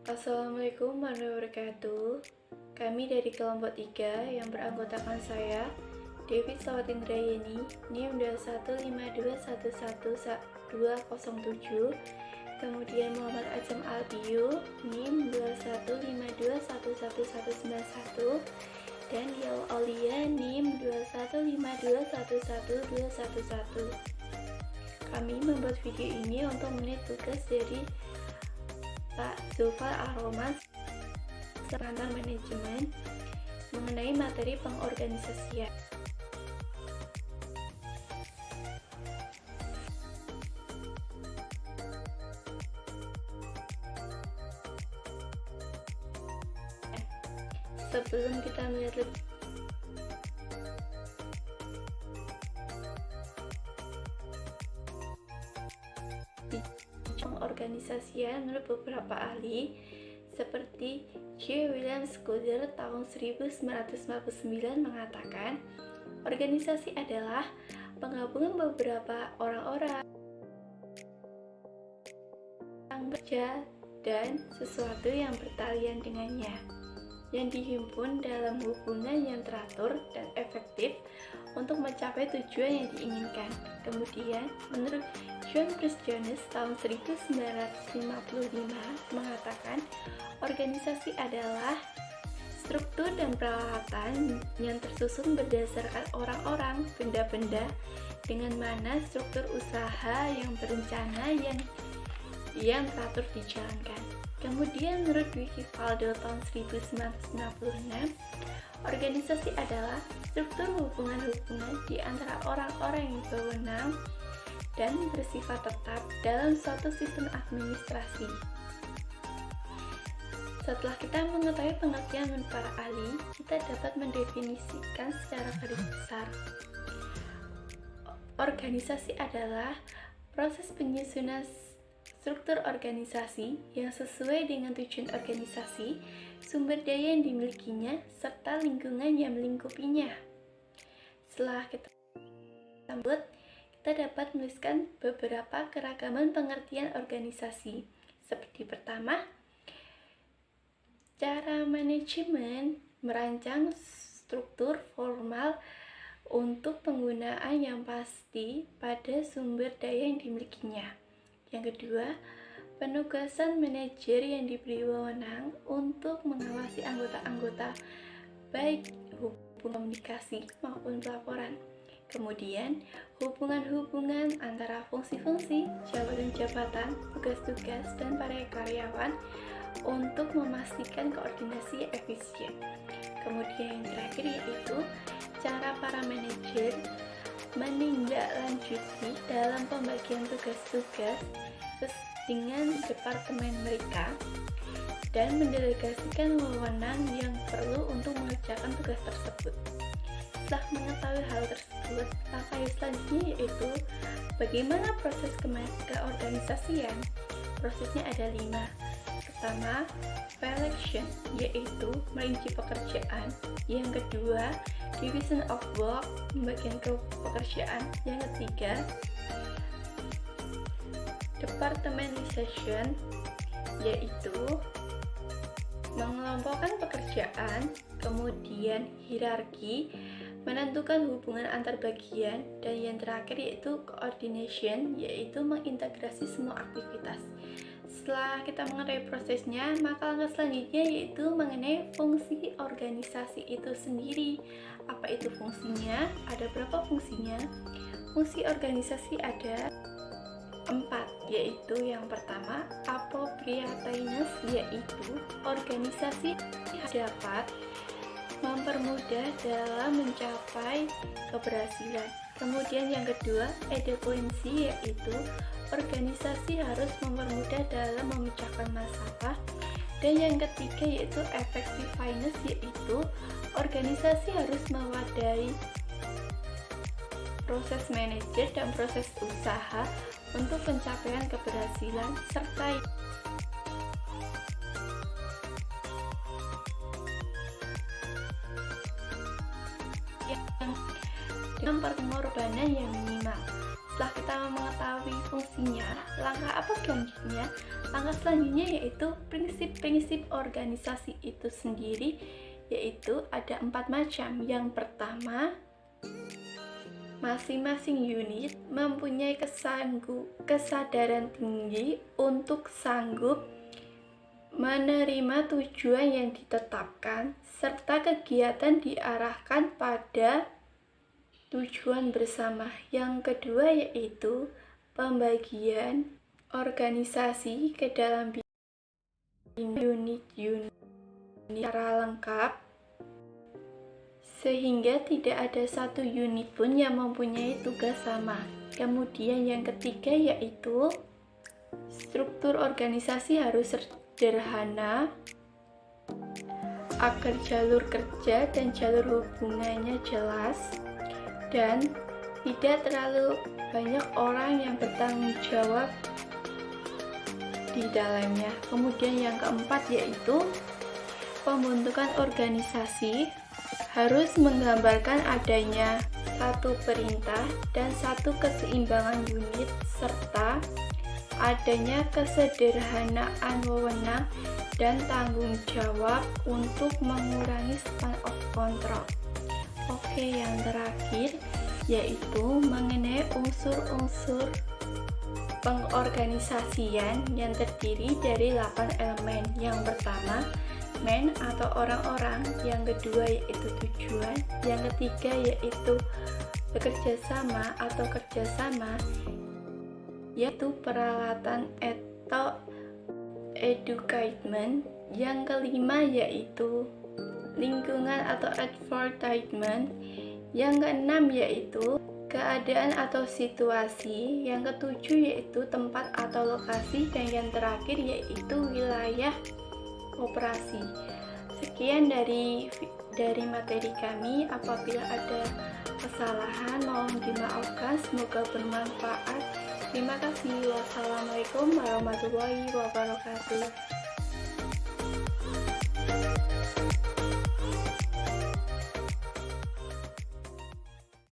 Assalamualaikum warahmatullahi wabarakatuh. Kami dari kelompok 3 yang beranggotakan saya, Devi Sawatindrayani, NIM 215211207, kemudian Muhammad Ajam Albiu, NIM 215211191, dan Yaul Aulia, NIM 215211211. Kami membuat video ini untuk menit tugas dari Pak Zulfar Ar-Roman, pengantar manajemen, mengenai materi pengorganisasian. Sebelum kita melihat lebih pengorganisasian menurut beberapa ahli seperti J. William Scudder tahun 1949 mengatakan, organisasi adalah penggabungan beberapa orang-orang yang bekerja dan sesuatu yang bertalian dengannya, yang dihimpun dalam hubungan yang teratur dan efektif untuk mencapai tujuan yang diinginkan. Kemudian, menurut John Bruce Jones tahun 1955 mengatakan, organisasi adalah struktur dan peralatan yang tersusun berdasarkan orang-orang, benda-benda, dengan mana struktur usaha yang berencana yang teratur dijalankan. Kemudian menurut Wikifaldo tahun 1966, organisasi adalah struktur hubungan-hubungan di antara orang-orang yang berwenang dan bersifat tetap dalam suatu sistem administrasi. Setelah kita mengetahui pengertian menurut para ahli, kita dapat mendefinisikan secara garis besar. Organisasi adalah proses penyusunan struktur organisasi yang sesuai dengan tujuan organisasi, sumber daya yang dimilikinya, serta lingkungan yang melingkupinya. Setelah kita sambut, kita dapat menuliskan beberapa keragaman pengertian organisasi. Seperti pertama, cara manajemen merancang struktur formal untuk penggunaan yang pasti pada sumber daya yang dimilikinya. Yang kedua, penugasan manajer yang diberi wewenang untuk mengawasi anggota-anggota baik hubungan komunikasi maupun pelaporan. Kemudian, hubungan-hubungan antara fungsi-fungsi, jabatan-jabatan, tugas-tugas, dan para karyawan untuk memastikan koordinasi efisien. Kemudian yang terakhir yaitu cara para manajer menindaklanjuti dalam pembagian tugas-tugas dengan departemen mereka dan mendelegasikan wewenang yang perlu untuk mengerjakan tugas tersebut. Setelah mengetahui hal tersebut, langkah selanjutnya yaitu bagaimana proses keorganisasian. Prosesnya ada 5. Pertama, selection, yaitu merinci pekerjaan. Yang kedua, division of work, pembagian pekerjaan. Yang ketiga, departmentalization, yaitu mengelompokkan pekerjaan. Kemudian hierarki, menentukan hubungan antar bagian. Dan yang terakhir yaitu coordination, yaitu mengintegrasi semua aktivitas. Setelah kita mengetahui prosesnya, maka langkah selanjutnya yaitu mengenai fungsi organisasi itu sendiri. Apa itu fungsinya? Ada berapa fungsinya? Fungsi organisasi ada 4, yaitu yang pertama, appropriateness, yaitu organisasi dapat mempermudah dalam mencapai keberhasilan. Kemudian yang kedua, adequacy, yaitu organisasi harus mempermudah dalam memecahkan masalah. Dan yang ketiga yaitu effectiveness, yaitu organisasi harus mewadahi proses manajer dan proses usaha untuk pencapaian keberhasilan serta dengan pengorbanan yang minimal. setelah kita mengetahui fungsinya, langkah apa selanjutnya? Langkah selanjutnya yaitu prinsip-prinsip organisasi itu sendiri, yaitu ada 4 macam. Yang pertama, masing-masing unit mempunyai kesadaran tinggi untuk sanggup menerima tujuan yang ditetapkan, serta kegiatan diarahkan pada tujuan bersama. Yang kedua yaitu pembagian organisasi ke dalam unit-unit secara lengkap, sehingga tidak ada satu unit pun yang mempunyai tugas sama. Kemudian yang ketiga yaitu struktur organisasi harus sederhana agar jalur kerja dan jalur hubungannya jelas dan tidak terlalu banyak orang yang bertanggung jawab di dalamnya. Kemudian yang keempat yaitu pembentukan organisasi harus menggambarkan adanya satu perintah dan satu keseimbangan unit, serta adanya kesederhanaan wewenang dan tanggung jawab untuk mengurangi span of control. Oke, yang terakhir yaitu mengenai unsur-unsur pengorganisasian yang terdiri dari 8 elemen. Yang pertama, man atau orang-orang, yang kedua yaitu tujuan, yang ketiga yaitu bekerja sama atau kerjasama, yaitu peralatan atau education, yang kelima yaitu lingkungan atau advertisement, yang keenam yaitu keadaan atau situasi, yang ketujuh yaitu tempat atau lokasi, dan yang terakhir yaitu wilayah operasi. Sekian dari materi kami. Apabila ada kesalahan mohon dimaafkan, semoga bermanfaat. Terima kasih. Wassalamualaikum warahmatullahi wabarakatuh.